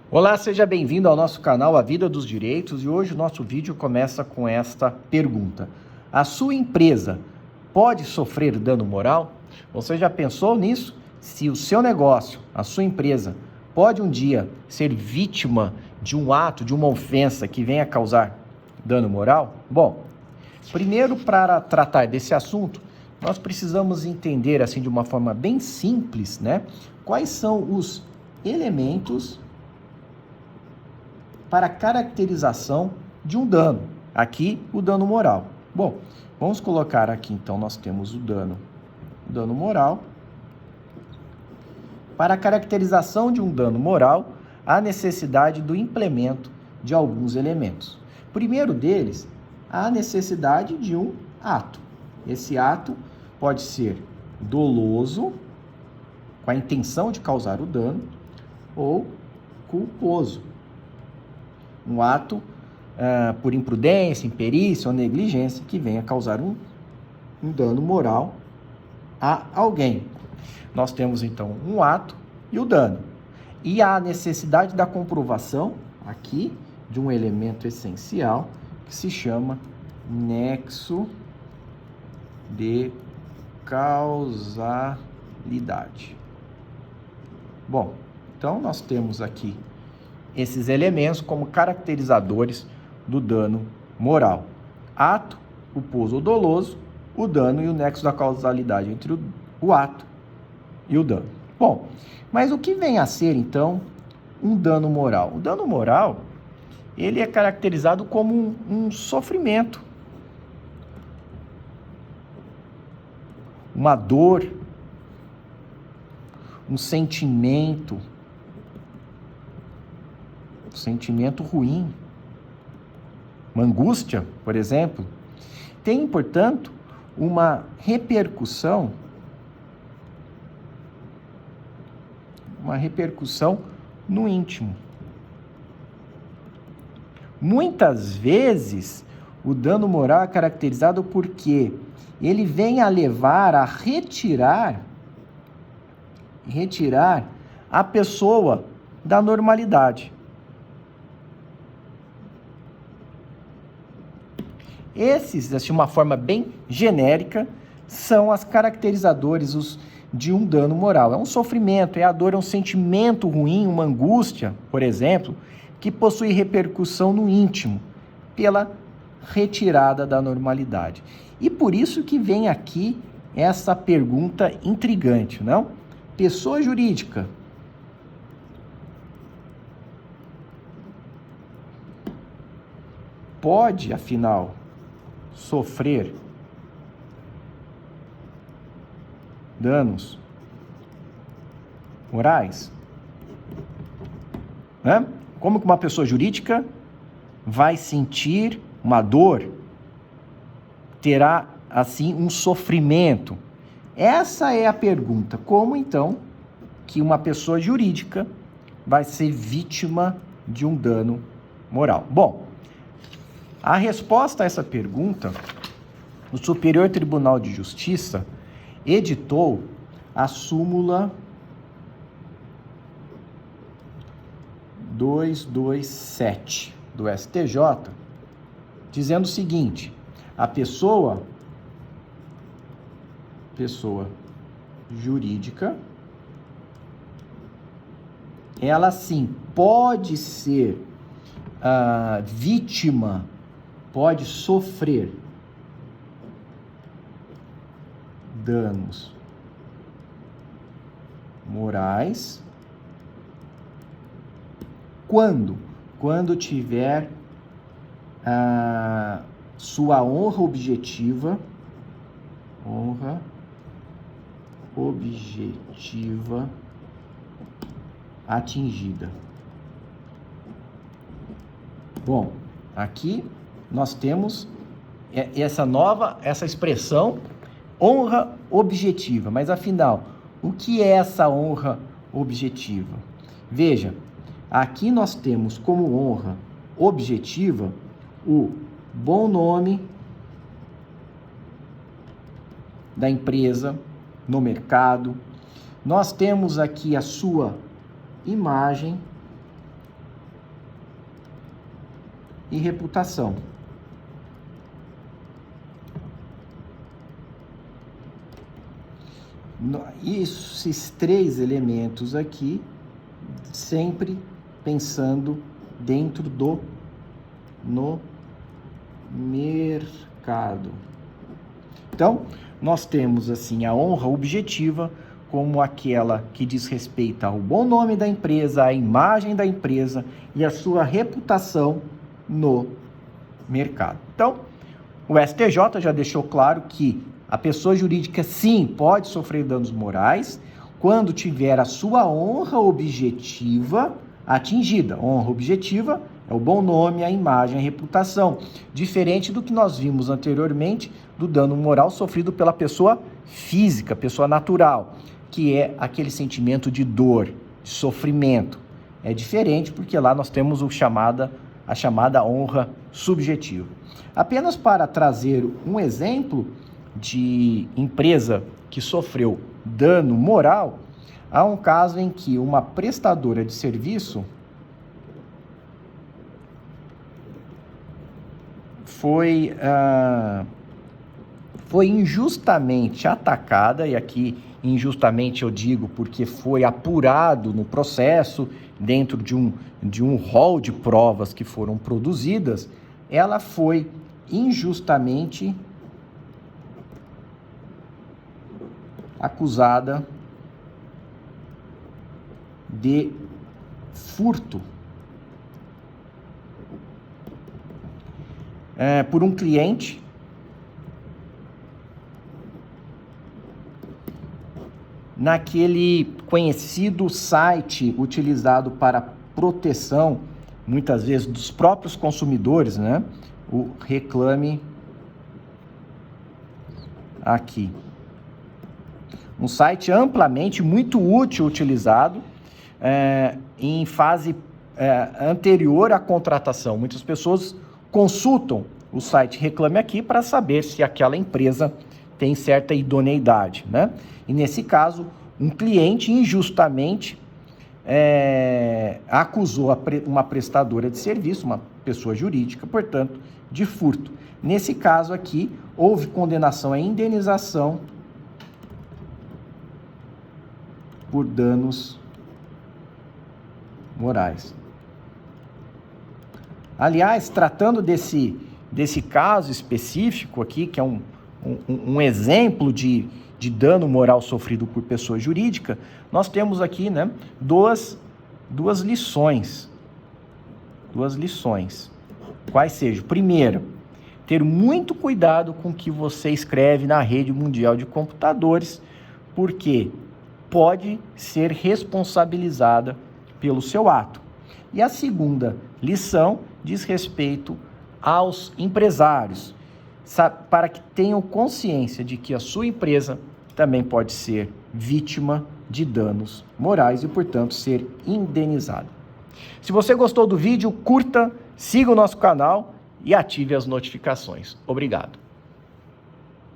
Olá, seja bem-vindo ao nosso canal A Vida dos Direitos e hoje o nosso vídeo começa com esta pergunta. A sua empresa pode sofrer dano moral? Você já pensou nisso? Se o seu negócio, a sua empresa, pode um dia ser vítima de um ato, de uma ofensa que venha causar dano moral? Bom, primeiro, para tratar desse assunto, nós precisamos entender, assim, de uma forma bem simples, né? Quais são os elementos para a caracterização de um dano. Aqui, o dano moral. Bom, vamos colocar aqui, então, nós temos o dano moral. Para a caracterização de um dano moral, há necessidade do implemento de alguns elementos. Primeiro deles, há necessidade de um ato. Esse ato pode ser doloso, com a intenção de causar o dano, ou culposo. Um ato por imprudência, imperícia ou negligência que venha causar um dano moral a alguém. Nós temos, então, um ato e o dano. E há a necessidade da comprovação, aqui, de um elemento essencial que se chama nexo de causalidade. Bom, então nós temos aqui esses elementos como caracterizadores do dano moral. Ato, culposo ou doloso, o dano e o nexo da causalidade entre o ato e o dano. Bom, mas o que vem a ser, então, um dano moral? O dano moral, ele é caracterizado como um sofrimento, uma dor, um sentimento ruim, uma angústia, por exemplo, tem, portanto, uma repercussão no íntimo. Muitas vezes, o dano moral é caracterizado porque ele vem a levar a retirar a pessoa da normalidade. Esses, de uma forma bem genérica, são as caracterizadores de um dano moral. É um sofrimento, é a dor, é um sentimento ruim, uma angústia, por exemplo, que possui repercussão no íntimo, pela retirada da normalidade. E por isso que vem aqui essa pergunta intrigante, não? Pessoa jurídica pode, afinal, sofrer danos morais? Né? Como que uma pessoa jurídica vai sentir uma dor, terá, assim, um sofrimento? Essa é a pergunta. Como, então, que uma pessoa jurídica vai ser vítima de um dano moral? Bom, a resposta a essa pergunta, o Superior Tribunal de Justiça editou a súmula 227 do STJ, dizendo o seguinte: a pessoa jurídica, ela sim pode ser vítima, pode sofrer danos morais quando tiver sua honra objetiva atingida. Bom, aqui nós temos essa expressão honra objetiva. Mas, afinal, o que é essa honra objetiva? Veja, aqui nós temos como honra objetiva o bom nome da empresa no mercado. Nós temos aqui a sua imagem e reputação. Esses três elementos aqui, sempre pensando dentro no mercado. Então, nós temos assim a honra objetiva como aquela que diz respeito ao bom nome da empresa, à imagem da empresa e a sua reputação no mercado. Então, o STJ já deixou claro que a pessoa jurídica, sim, pode sofrer danos morais quando tiver a sua honra objetiva atingida. Honra objetiva é o bom nome, a imagem, a reputação. Diferente do que nós vimos anteriormente do dano moral sofrido pela pessoa física, pessoa natural, que é aquele sentimento de dor, de sofrimento. É diferente porque lá nós temos a chamada honra subjetiva. Apenas para trazer um exemplo de empresa que sofreu dano moral, há um caso em que uma prestadora de serviço foi injustamente atacada, e aqui injustamente eu digo porque foi apurado no processo, dentro de um rol de provas que foram produzidas, ela foi injustamente acusada de furto por um cliente naquele conhecido site utilizado para proteção, muitas vezes, dos próprios consumidores, né? O Reclame Aqui. Um site amplamente, muito útil, utilizado em fase anterior à contratação. Muitas pessoas consultam o site Reclame Aqui para saber se aquela empresa tem certa idoneidade, né? E nesse caso, um cliente injustamente acusou uma prestadora de serviço, uma pessoa jurídica, portanto, de furto. Nesse caso aqui, houve condenação à indenização por danos morais. Aliás, tratando desse caso específico aqui, que é um exemplo de dano moral sofrido por pessoa jurídica, nós temos aqui, né, duas lições. Quais sejam? Primeiro, ter muito cuidado com o que você escreve na rede mundial de computadores, porque pode ser responsabilizada pelo seu ato. E a segunda lição diz respeito aos empresários, para que tenham consciência de que a sua empresa também pode ser vítima de danos morais e, portanto, ser indenizada. Se você gostou do vídeo, curta, siga o nosso canal e ative as notificações. Obrigado.